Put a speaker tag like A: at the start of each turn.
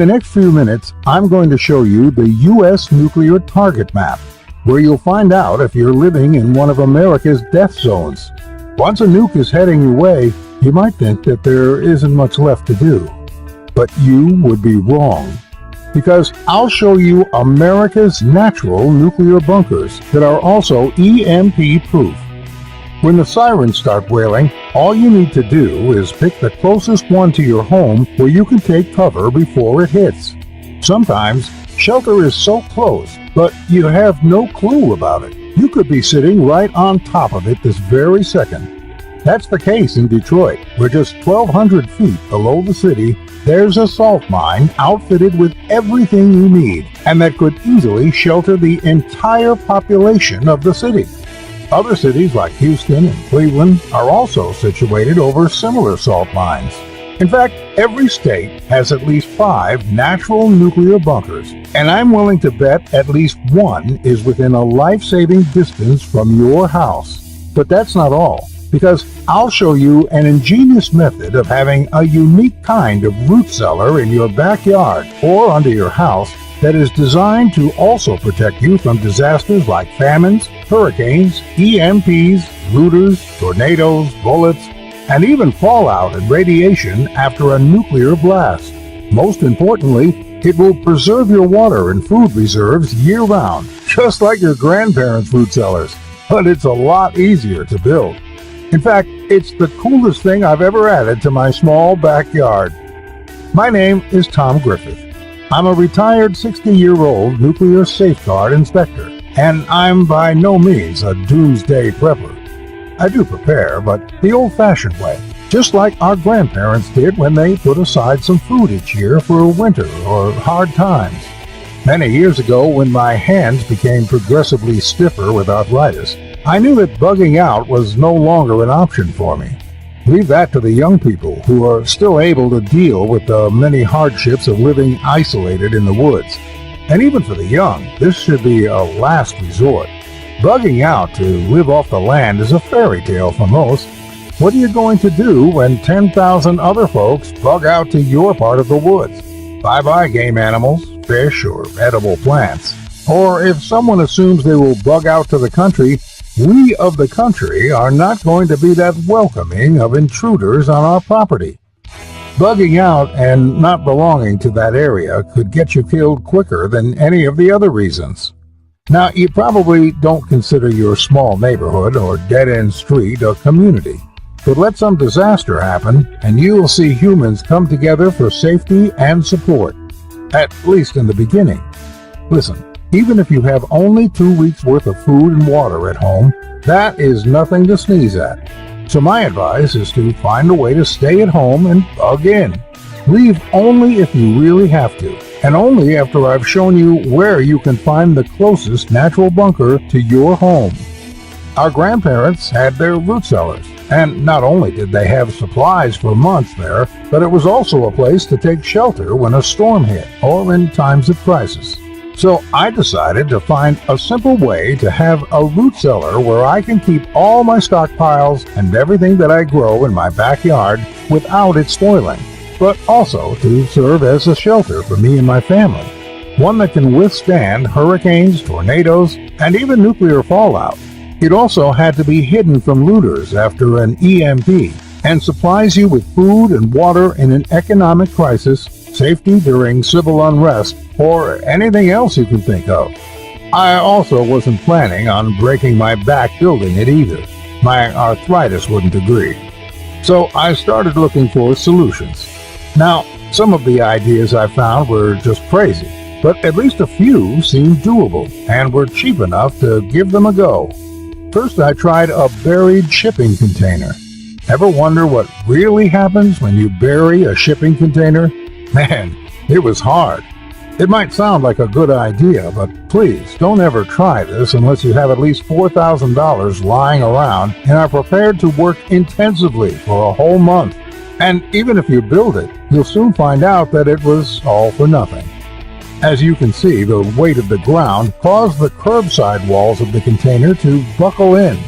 A: the next few minutes, I'm going to show you the U.S. nuclear target map, where you'll find out if you're living in one of America's death zones. Once a nuke is heading your way, you might think that there isn't much left to do. But you would be wrong, because I'll show you America's natural nuclear bunkers that are also EMP-proof. When the sirens start wailing, all you need to do is pick the closest one to your home where you can take cover before it hits. Sometimes, shelter is so close, but you have no clue about it. You could be sitting right on top of it this very second. That's the case in Detroit, where just 1,200 feet below the city, there's a salt mine outfitted with everything you need, and that could easily shelter the entire population of the city. Other cities like Houston and Cleveland are also situated over similar salt mines. In fact, every state has at least 5 natural nuclear bunkers, and I'm willing to bet at least one is within a life-saving distance from your house. But that's not all, because I'll show you an ingenious method of having a unique kind of root cellar in your backyard or under your house that is designed to also protect you from disasters like famines, hurricanes, EMPs, looters, tornadoes, bullets, and even fallout and radiation after a nuclear blast. Most importantly, it will preserve your water and food reserves year-round, just like your grandparents' root cellars, but it's a lot easier to build. In fact, it's the coolest thing I've ever added to my small backyard. My name is Tom Griffith. I'm a retired 60-year-old nuclear safeguard inspector, and I'm by no means a doomsday prepper. I do prepare, but the old-fashioned way, just like our grandparents did when they put aside some food each year for winter or hard times. Many years ago, when my hands became progressively stiffer with arthritis, I knew that bugging out was no longer an option for me. Leave that to the young people who are still able to deal with the many hardships of living isolated in the woods. And even for the young, this should be a last resort. Bugging out to live off the land is a fairy tale for most. What are you going to do when 10,000 other folks bug out to your part of the woods? Bye-bye game animals, fish, or edible plants. Or if someone assumes they will bug out to the country, we of the country are not going to be that welcoming of intruders on our property. Bugging out and not belonging to that area could get you killed quicker than any of the other reasons. Now, you probably don't consider your small neighborhood or dead-end street a community, but let some disaster happen and you will see humans come together for safety and support, at least in the beginning. Listen. Even if you have only 2 weeks' worth of food and water at home, that is nothing to sneeze at. So my advice is to find a way to stay at home and bug in. Leave only if you really have to, and only after I've shown you where you can find the closest natural bunker to your home. Our grandparents had their root cellars, and not only did they have supplies for months there, but it was also a place to take shelter when a storm hit or in times of crisis. So I decided to find a simple way to have a root cellar where I can keep all my stockpiles and everything that I grow in my backyard without it spoiling, but also to serve as a shelter for me and my family. One that can withstand hurricanes, tornadoes, and even nuclear fallout. It also had to be hidden from looters after an EMP and supplies you with food and water in an economic crisis, safety during civil unrest, or anything else you can think of. I also wasn't planning on breaking my back building it either. My arthritis wouldn't agree. So I started looking for solutions. Now, some of the ideas I found were just crazy, but at least a few seemed doable and were cheap enough to give them a go. First, I tried a buried shipping container. Ever wonder what really happens when you bury a shipping container? Man, it was hard. It might sound like a good idea, but please don't ever try this unless you have at least $4,000 lying around and are prepared to work intensively for a whole month. And even if you build it, you'll soon find out that it was all for nothing. As you can see, the weight of the ground caused the curbside walls of the container to buckle in,